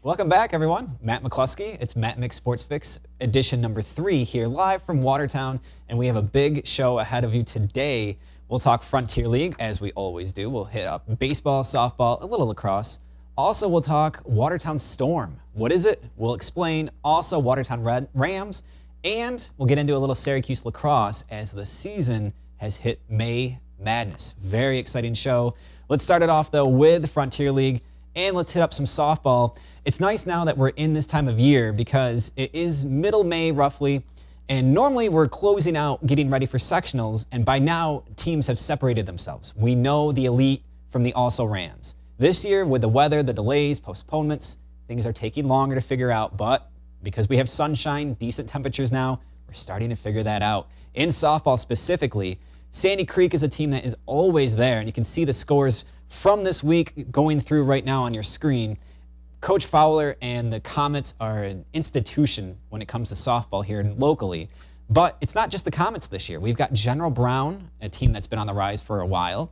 Welcome back, everyone. Matt McClusky. It's Matt McSports Fix, edition number 3 here live from Watertown, and we have a big show ahead of you today. We'll talk Frontier League, as we always do. We'll hit up baseball, softball, a little lacrosse. Also, we'll talk Watertown Storm. What is it? We'll explain. Also, Watertown Rams, and we'll get into a little Syracuse lacrosse as the season has hit May Madness. Very exciting show. Let's start it off, though, with Frontier League, and let's hit up some softball. It's nice now that we're in this time of year because it is middle May roughly, and normally we're closing out getting ready for sectionals, and by now teams have separated themselves. We know the elite from the also-rans. This year, with the weather, the delays, postponements, things are taking longer to figure out, but because we have sunshine, decent temperatures now, we're starting to figure that out. In softball specifically, Sandy Creek is a team that is always there, and you can see the scores from this week going through right now on your screen. Coach Fowler and the Comets are an institution when it comes to softball here locally. But it's not just the Comets this year. We've got General Brown, a team that's been on the rise for a while.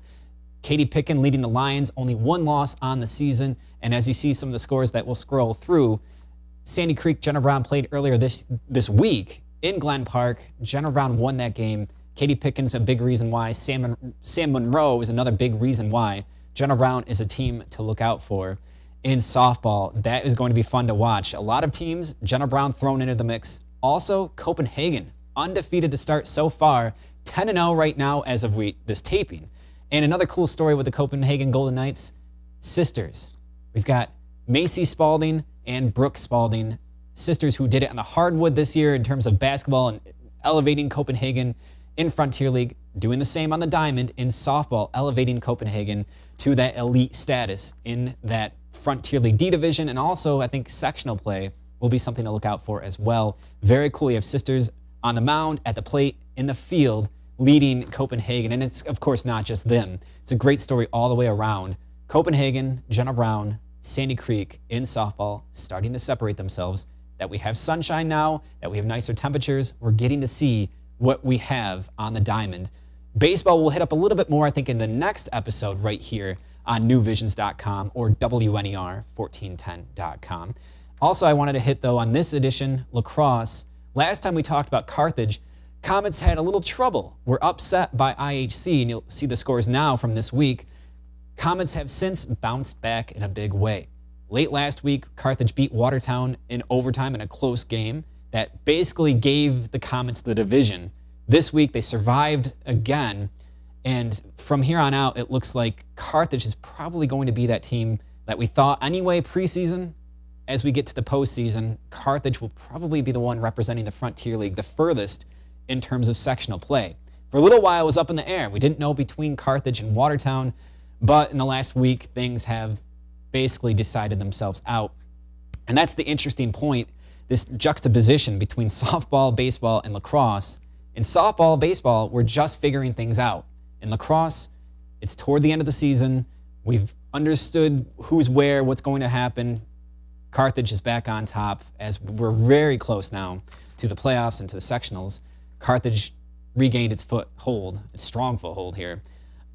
Katie Picken leading the Lions, only 1 loss on the season. And as you see some of the scores that we'll scroll through, Sandy Creek, General Brown played earlier this week in Glen Park. General Brown won that game. Katie Picken's a big reason why. Sam Monroe is another big reason why. General Brown is a team to look out for. In softball, that is going to be fun to watch. A lot of teams, General Brown thrown into the mix. Also, Copenhagen, undefeated to start so far, 10-0 right now as of this taping. And another cool story with the Copenhagen Golden Knights, sisters. We've got Macy Spalding and Brooke Spalding, sisters who did it on the hardwood this year in terms of basketball and elevating Copenhagen in Frontier League, doing the same on the diamond in softball, elevating Copenhagen to that elite status in that Frontier League D division, and also I think sectional play will be something to look out for as well. Very cool. You have sisters on the mound, at the plate, in the field, leading Copenhagen, and it's of course not just them. It's a great story all the way around. Copenhagen, General Brown, Sandy Creek in softball starting to separate themselves. That we have sunshine now, that we have nicer temperatures. We're getting to see what we have on the diamond. Baseball will hit up a little bit more, I think, in the next episode right here on newvisions.com or WNER1410.com. Also, I wanted to hit, though, on this edition, lacrosse. Last time we talked about Carthage, Comets had a little trouble. We're upset by IHC, and you'll see the scores now from this week. Comets have since bounced back in a big way. Late last week, Carthage beat Watertown in overtime in a close game that basically gave the Comets the division. This week, they survived again. And from here on out, it looks like Carthage is probably going to be that team that we thought anyway preseason. As we get to the postseason, Carthage will probably be the one representing the Frontier League the furthest in terms of sectional play. For a little while, it was up in the air. We didn't know between Carthage and Watertown, but in the last week, things have basically decided themselves out. And that's the interesting point, this juxtaposition between softball, baseball, and lacrosse. In softball, baseball, we're just figuring things out. In lacrosse, it's toward the end of the season. We've understood who's where, what's going to happen. Carthage is back on top as we're very close now to the playoffs and to the sectionals. Carthage regained its foothold, its strong foothold here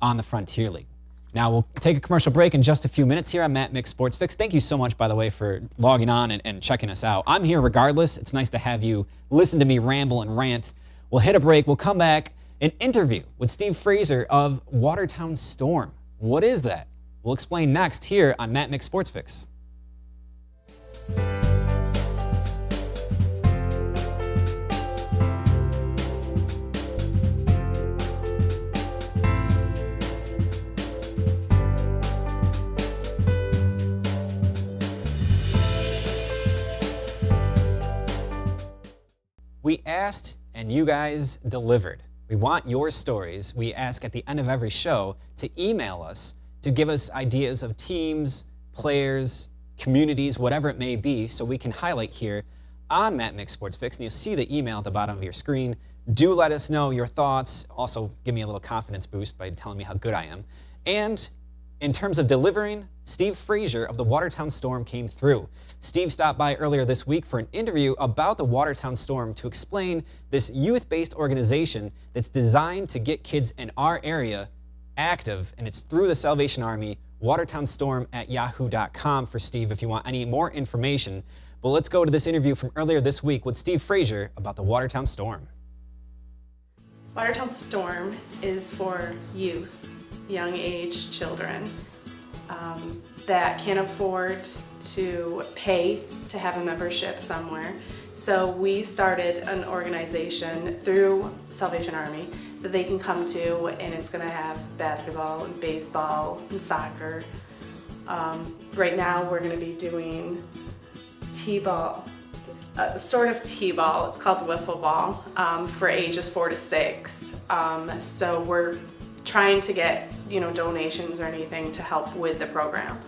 on the Frontier League. Now we'll take a commercial break in just a few minutes here on Matt Mick Sports Fix. Thank you so much, by the way, for logging on and checking us out. I'm here regardless. It's nice to have you listen to me ramble and rant. We'll hit a break. We'll come back. An interview with Steve Fraser of Watertown Storm. What is that? We'll explain next here on Matt Mick Sports Fix. We asked and you guys delivered. We want your stories. We ask at the end of every show to email us to give us ideas of teams, players, communities, whatever it may be, so we can highlight here on Matt Mick Sports Fix. And you'll see the email at the bottom of your screen. Do let us know your thoughts. Also, give me a little confidence boost by telling me how good I am. And in terms of delivering, Steve Fraser of the Watertown Storm came through. Steve stopped by earlier this week for an interview about the Watertown Storm to explain this youth-based organization that's designed to get kids in our area active, and it's through the Salvation Army watertownstorm@yahoo.com for Steve if you want any more information. But let's go to this interview from earlier this week with Steve Frazier about the Watertown Storm. Watertown Storm is for youth, young age children that can't afford to pay to have a membership somewhere. So we started an organization through Salvation Army that they can come to, and it's going to have basketball and baseball and soccer. Right now we're going to be doing t-ball, sort of t-ball. It's called wiffle ball for ages 4 to 6. So we're trying to get donations or anything to help with the program.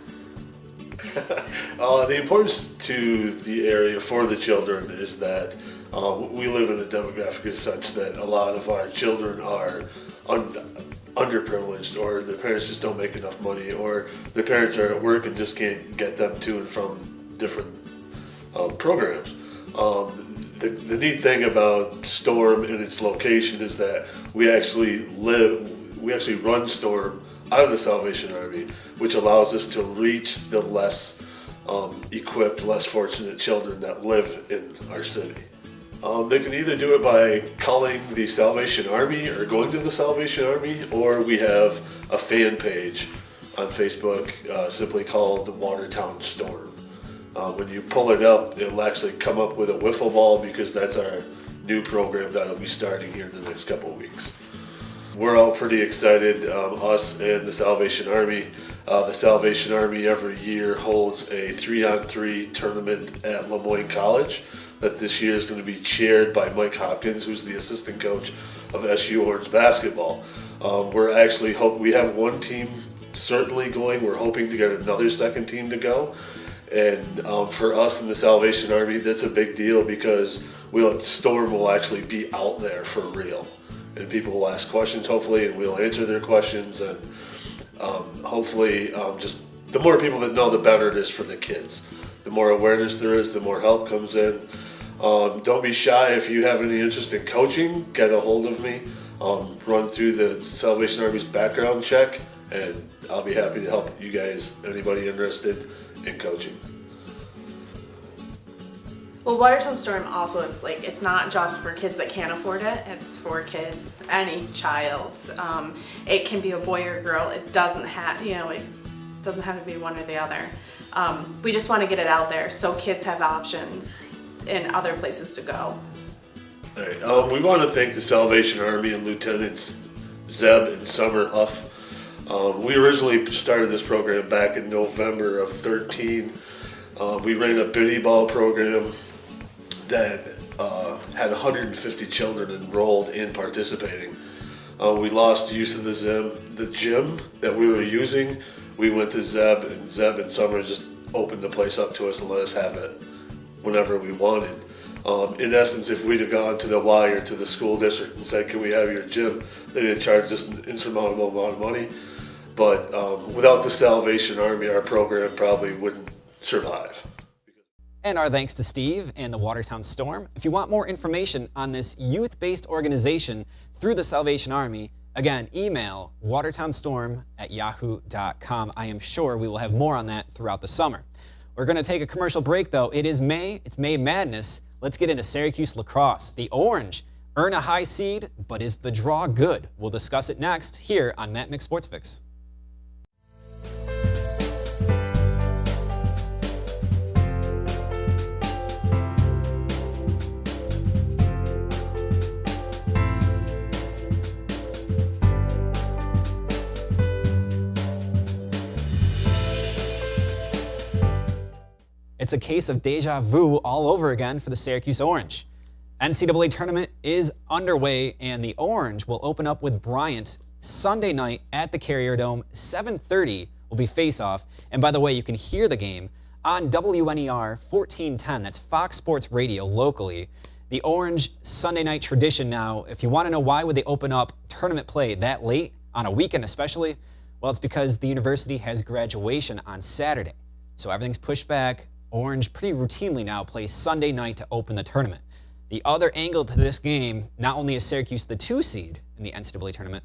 The importance to the area for the children is that we live in a demographic as such that a lot of our children are underprivileged, or their parents just don't make enough money, or their parents are at work and just can't get them to and from different programs. The neat thing about Storm and its location is that we actually run Storm out of the Salvation Army, which allows us to reach the less equipped, less fortunate children that live in our city. They can either do it by calling the Salvation Army or going to the Salvation Army, or we have a fan page on Facebook simply called the Watertown Storm. When you pull it up, it'll actually come up with a wiffle ball, because that's our new program that'll be starting here in the next couple of weeks. We're all pretty excited, us and the Salvation Army. The Salvation Army every year holds a 3-on-3 tournament at Lemoyne College that this year is going to be chaired by Mike Hopkins, who's the assistant coach of SU Orange basketball. We have one team certainly going. We're hoping to get another second team to go. And for us in the Salvation Army, that's a big deal, because Storm will actually be out there for real. And people will ask questions, hopefully, and we'll answer their questions. And hopefully, just the more people that know, the better it is for the kids. The more awareness there is, the more help comes in. Don't be shy. If you have any interest in coaching, get a hold of me. Run through the Salvation Army's background check, and I'll be happy to help you guys, anybody interested in coaching. Well, Watertown Storm also is it's not just for kids that can't afford it. It's for kids, any child. It can be a boy or girl. It doesn't have, it doesn't have to be one or the other. We just want to get it out there so kids have options and other places to go. All right. We want to thank the Salvation Army and Lieutenants Zeb and Summer Huff. We originally started this program back in November of 2013. We ran a biddy ball program that had 150 children enrolled in participating. We lost use of the gym that we were using. We went to Zeb and Summer just opened the place up to us and let us have it whenever we wanted. In essence, if we'd have gone to the Y or to the school district and said, "Can we have your gym?" they'd have charged us an insurmountable amount of money. But without the Salvation Army, our program probably wouldn't survive. And our thanks to Steve and the Watertown Storm. If you want more information on this youth-based organization through the Salvation Army, again, email watertownstorm@yahoo.com. I am sure we will have more on that throughout the summer. We're going to take a commercial break, though. It is May. It's May Madness. Let's get into Syracuse lacrosse. The Orange earn a high seed, but is the draw good? We'll discuss it next here on Matt McSports Fix. It's a case of deja vu all over again for the Syracuse Orange. NCAA tournament is underway, and the Orange will open up with Bryant Sunday night at the Carrier Dome. 7:30 will be face-off. And by the way, you can hear the game on WNER 1410. That's Fox Sports Radio locally. The Orange Sunday night tradition now, if you want to know why would they open up tournament play that late, on a weekend especially, well, it's because the university has graduation on Saturday. So everything's pushed back. Orange pretty routinely now plays Sunday night to open the tournament. The other angle to this game, not only is Syracuse the 2 seed in the NCAA tournament,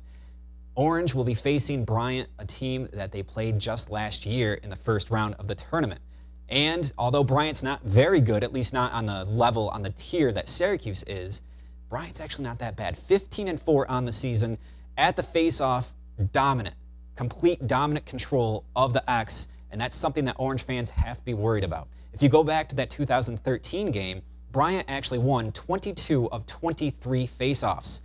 Orange will be facing Bryant, a team that they played just last year in the first round of the tournament. And although Bryant's not very good, at least not on the level, on the tier that Syracuse is, Bryant's actually not that bad. 15-4 on the season. At the face-off, dominant. Complete dominant control of the X, and that's something that Orange fans have to be worried about. If you go back to that 2013 game, Bryant actually won 22 of 23 face-offs.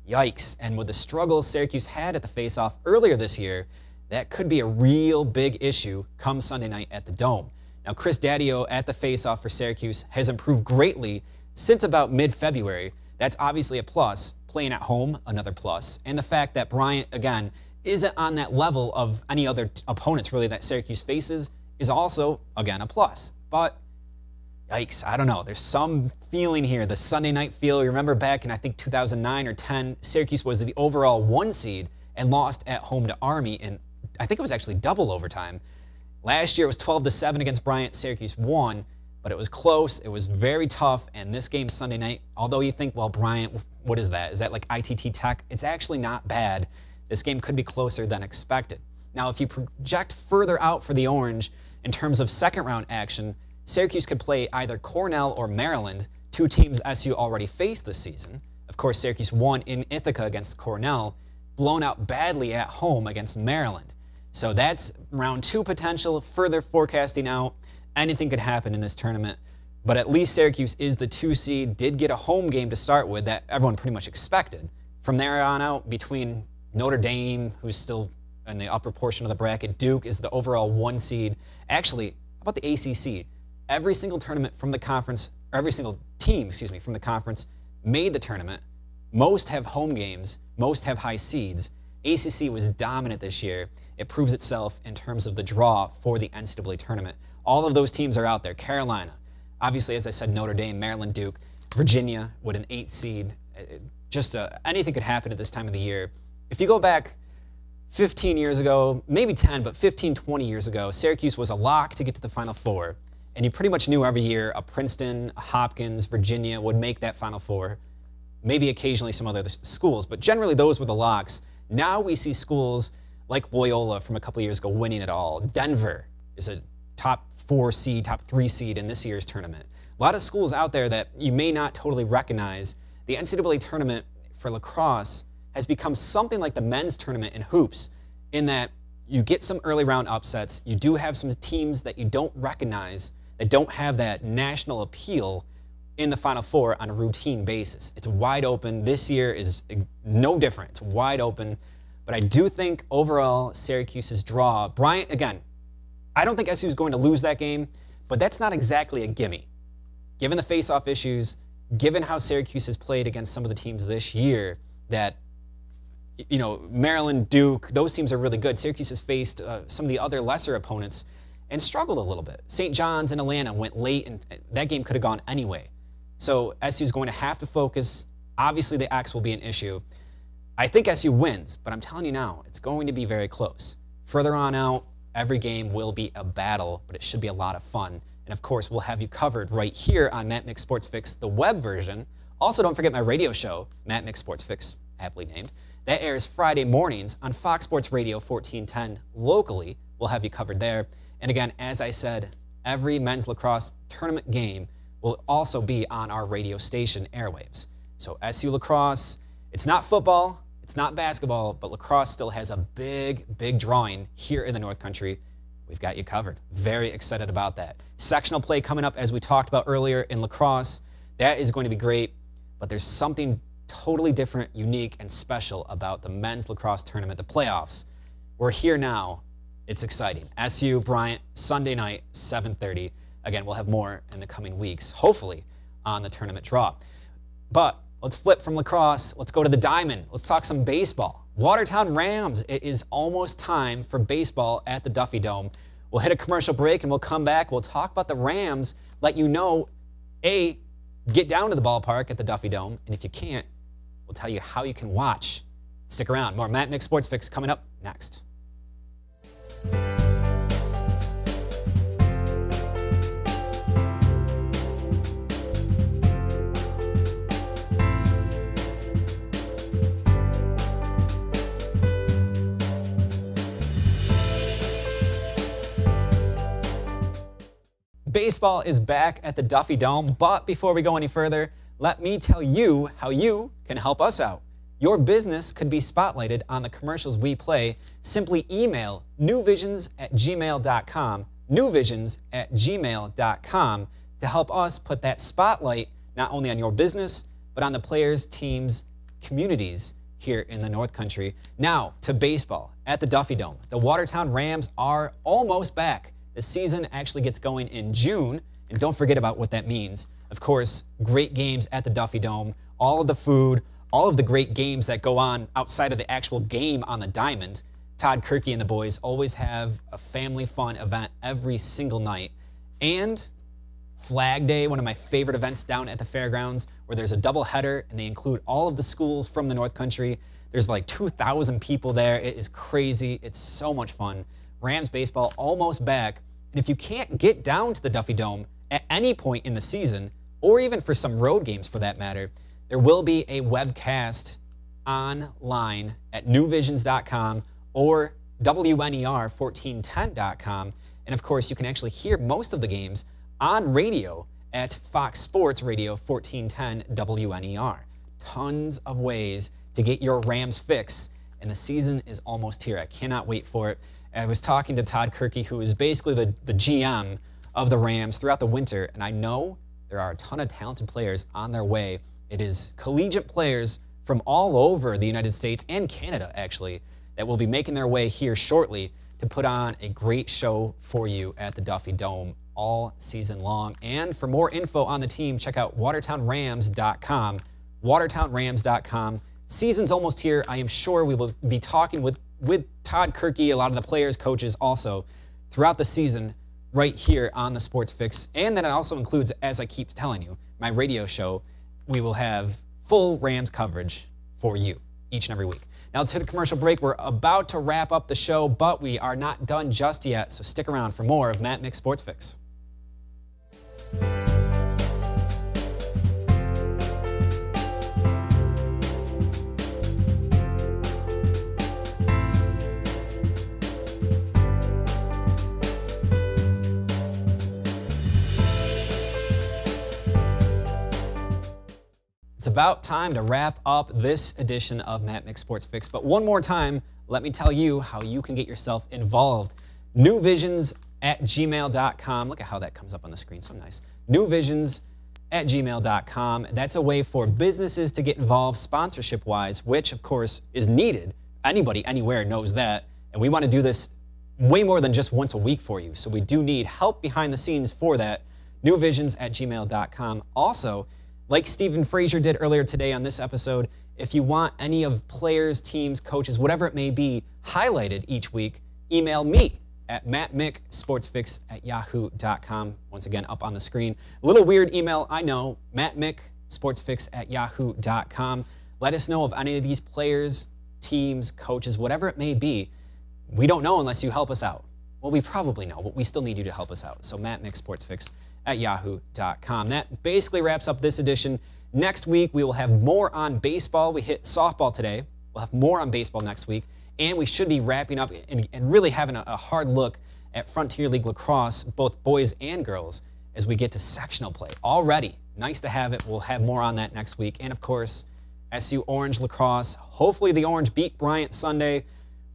Yikes. And with the struggles Syracuse had at the face-off earlier this year, that could be a real big issue come Sunday night at the Dome. Now, Chris Daddio at the face-off for Syracuse has improved greatly since about mid-February. That's obviously a plus. Playing at home, another plus. And the fact that Bryant, again, isn't on that level of any other opponents really that Syracuse faces is also, again, a plus. But, yikes, I don't know. There's some feeling here, the Sunday night feel. You remember back in, I think, 2009 or 10, Syracuse was the overall 1 seed and lost at home to Army in, I think it was actually double overtime. Last year it was 12-7 against Bryant. Syracuse won, but it was close. It was very tough. And this game Sunday night, although you think, well, Bryant, what is that? Is that like ITT Tech? It's actually not bad. This game could be closer than expected. Now, if you project further out for the Orange in terms of second-round action, Syracuse could play either Cornell or Maryland, 2 teams SU already faced this season. Of course, Syracuse won in Ithaca against Cornell, blown out badly at home against Maryland. So that's round 2 potential. Further forecasting out, anything could happen in this tournament. But at least Syracuse is the 2 seed, did get a home game to start with that everyone pretty much expected. From there on out, between Notre Dame, who's still in the upper portion of the bracket, Duke is the overall 1 seed. Actually, how about the ACC? Every single tournament from the conference, or every single team, from the conference made the tournament. Most have home games, most have high seeds. ACC was dominant this year. It proves itself in terms of the draw for the NCAA tournament. All of those teams are out there. Carolina, obviously, as I said, Notre Dame, Maryland, Duke, Virginia with an 8 seed. Anything could happen at this time of the year. If you go back 15 years ago, maybe 10, but 15, 20 years ago, Syracuse was a lock to get to the Final Four. And you pretty much knew every year a Princeton, a Hopkins, Virginia would make that Final Four. Maybe occasionally some other schools, but generally those were the locks. Now we see schools like Loyola from a couple years ago winning it all. Denver is a top 4 seed, top 3 seed in this year's tournament. A lot of schools out there that you may not totally recognize. The NCAA tournament for lacrosse has become something like the men's tournament in hoops, in that you get some early round upsets. You do have some teams that you don't recognize, that don't have that national appeal in the Final Four on a routine basis. It's wide open. This year is no different. It's wide open. But I do think overall Syracuse's draw, Bryant, again, I don't think SU is going to lose that game, but that's not exactly a gimme. Given the face-off issues, given how Syracuse has played against some of the teams this year, that, you know, Maryland, Duke, those teams are really good. Syracuse has faced some of the other lesser opponents and struggled a little bit. St. John's and Atlanta went late, and that game could have gone anyway. So SU is going to have to focus. Obviously, the X will be an issue. I think SU wins, but I'm telling you now, it's going to be very close. Further on out, every game will be a battle, but it should be a lot of fun. And of course, we'll have you covered right here on Matt McSports Fix, the web version. Also, don't forget my radio show, Matt McSports Fix, aptly named. That airs Friday mornings on Fox Sports Radio 1410 locally. We'll have you covered there. And again, as I said, every men's lacrosse tournament game will also be on our radio station airwaves. So SU lacrosse, it's not football, it's not basketball, but lacrosse still has a big, big drawing here in the North Country. We've got you covered. Very excited about that. Sectional play coming up, as we talked about earlier in lacrosse. That is going to be great, but there's something totally different, unique, and special about the men's lacrosse tournament, the playoffs. We're here now. It's exciting. SU, Bryant, Sunday night, 7:30. Again, we'll have more in the coming weeks, hopefully, on the tournament draw. But let's flip from lacrosse. Let's go to the diamond. Let's talk some baseball. Watertown Rams. It is almost time for baseball at the Duffy Dome. We'll hit a commercial break and we'll come back. We'll talk about the Rams, let you know, A, get down to the ballpark at the Duffy Dome, and if you can't, we'll tell you how you can watch. Stick around. More Matt Mick Sports Fix coming up next. Baseball is back at the Duffy Dome, but before we go any further, let me tell you how you can help us out. Your business could be spotlighted on the commercials we play. Simply email newvisions@gmail.com, newvisions@gmail.com, to help us put that spotlight not only on your business, but on the players, teams, communities here in the North Country. Now to baseball at the Duffy Dome. The Watertown Rams are almost back. The season actually gets going in June, and don't forget about what that means. Of course, great games at the Duffy Dome, all of the food, all of the great games that go on outside of the actual game on the diamond. Todd Kirky and the boys always have a family fun event every single night. And Flag Day, one of my favorite events down at the fairgrounds, where there's a doubleheader and they include all of the schools from the North Country. There's like 2,000 people there. It is crazy. It's so much fun. Rams baseball almost back. And if you can't get down to the Duffy Dome at any point in the season, or even for some road games for that matter, there will be a webcast online at newvisions.com or WNER1410.com. And of course, you can actually hear most of the games on radio at Fox Sports Radio 1410 WNER. Tons of ways to get your Rams fix, and the season is almost here. I cannot wait for it. I was talking to Todd Kirky, who is basically the GM of the Rams throughout the winter, and I know there are a ton of talented players on their way. It is collegiate players from all over the United States and Canada, actually, that will be making their way here shortly to put on a great show for you at the Duffy Dome all season long. And for more info on the team, check out watertownrams.com, watertownrams.com. Season's almost here. I am sure we will be talking with Todd Kirky, a lot of the players, coaches also, throughout the season right here on the Sports Fix. And then it also includes, as I keep telling you, my radio show. We will have full Rams coverage for you each and every week. Now let's hit a commercial break. We're about to wrap up the show, but we are not done just yet, so stick around for more of Matt Mick Sports Fix. It's about time to wrap up this edition of Matt Mick Sports Fix. But one more time, let me tell you how you can get yourself involved. newvisions@gmail.com. Look at how that comes up on the screen, so nice. newvisions@gmail.com. That's a way for businesses to get involved sponsorship-wise, which, of course, is needed. Anybody, anywhere knows that. And we want to do this way more than just once a week for you. So we do need help behind the scenes for that. newvisions@gmail.com. Also, like Stephen Frazier did earlier today on this episode, if you want any of players, teams, coaches, whatever it may be, highlighted each week, email me at mattmicksportsfix@yahoo.com. Once again, up on the screen. A little weird email, I know, mattmicksportsfix@yahoo.com. Let us know of any of these players, teams, coaches, whatever it may be. We don't know unless you help us out. Well, we probably know, but we still need you to help us out. So mattmicksportsfix@yahoo.com. That basically wraps up this edition. Next week, we will have more on baseball. We hit softball today. We'll have more on baseball next week. And we should be wrapping up and really having a hard look at Frontier League lacrosse, both boys and girls, as we get to sectional play already. Nice to have it. We'll have more on that next week. And of course, SU Orange lacrosse. Hopefully the Orange beat Bryant Sunday.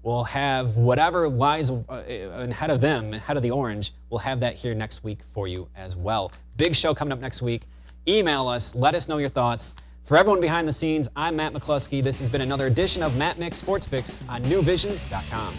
We'll have whatever lies ahead of them, ahead of the Orange. We'll have that here next week for you as well. Big show coming up next week. Email us. Let us know your thoughts. For everyone behind the scenes, I'm Matt McClusky. This has been another edition of Matt Mick Sports Fix on newvisions.com.